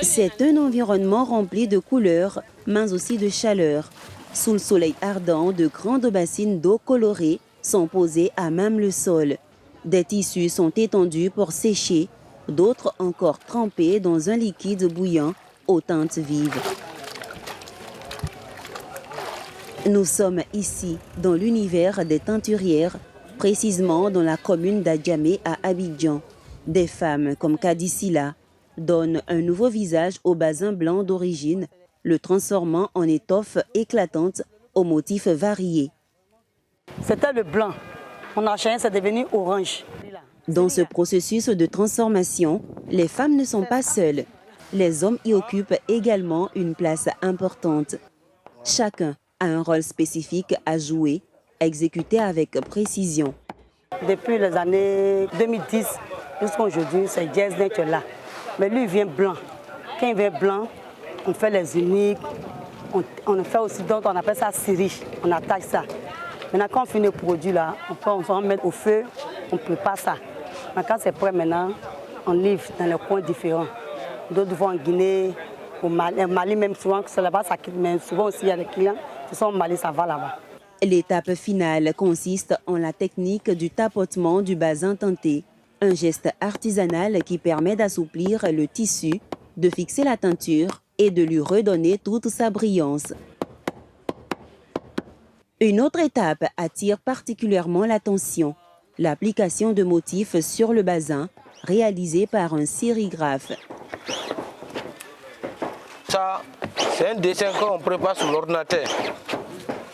C'est un environnement rempli de couleurs, mais aussi de chaleur. Sous le soleil ardent, de grandes bassines d'eau colorée sont posées à même le sol. Des tissus sont étendus pour sécher, d'autres encore trempés dans un liquide bouillant aux teintes vives. Nous sommes ici, dans l'univers des teinturières, précisément dans la commune d'Adjamé à Abidjan. Des femmes comme Kadisila donnent un nouveau visage au basin blanc d'origine, le transformant en étoffe éclatante aux motifs variés. C'était le blanc. On a changé, c'est devenu orange. Dans ce processus de transformation, les femmes ne sont pas seules. Les hommes y occupent également une place importante. Chacun a un rôle spécifique à jouer, exécuté avec précision. Depuis les années 2010 jusqu'à aujourd'hui, c'est Jazz Nature là. Mais lui, il vient blanc. Quand il vient blanc, on fait les uniques. On fait aussi d'autres, on appelle ça Syrie. On attache ça. Maintenant, quand on finit le produit là, on va mettre au feu, on prépare ça. Mais quand c'est prêt maintenant, on livre dans les coins différents. D'autres vont en Guinée, au Mali même souvent, c'est là-bas ça quitte, mais souvent aussi il y a des clients qui sont au Mali, ça va là-bas. L'étape finale consiste en la technique du tapotement du basin teinté, un geste artisanal qui permet d'assouplir le tissu, de fixer la teinture et de lui redonner toute sa brillance. Une autre étape attire particulièrement l'attention, l'application de motifs sur le basin, réalisée par un sérigraphe. Ça, c'est un dessin qu'on prépare sur l'ordinateur.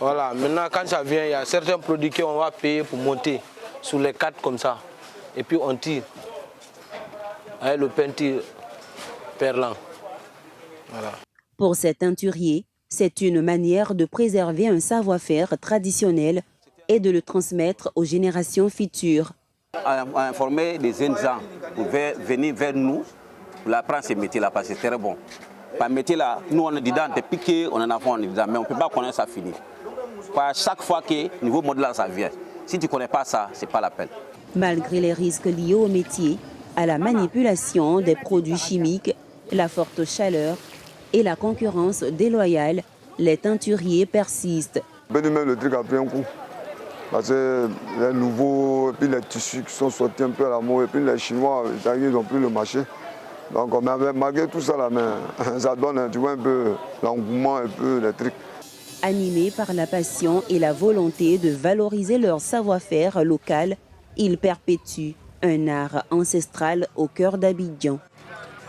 Voilà, maintenant quand ça vient, il y a certains produits qu'on va payer pour monter sur les cartes comme ça. Et puis on tire avec le peinture perlant. Voilà. Pour ces teinturiers, c'est une manière de préserver un savoir-faire traditionnel et de le transmettre aux générations futures. Informer les jeunes gens pour venir vers nous pour apprendre ce métier-là parce que c'est très bon. Par métier-là, nous on est dedans, on est piqué, on en a fait, on est dedans, mais on ne peut pas connaître ça fini. Chaque fois que nouveau modèle ça vient, si tu ne connais pas ça, ce n'est pas la peine. Malgré les risques liés au métier, à la manipulation des produits chimiques, la forte chaleur et la concurrence déloyale, les teinturiers persistent. Le truc a pris un coup. Parce que les nouveaux, puis les tissus qui sont sortis un peu à la mode, et puis les Chinois, ils n'ont plus le marché. Donc malgré tout ça, là, ça donne tu vois, un peu l'engouement, un peu les trucs. Animés par la passion et la volonté de valoriser leur savoir-faire local, ils perpétuent un art ancestral au cœur d'Abidjan.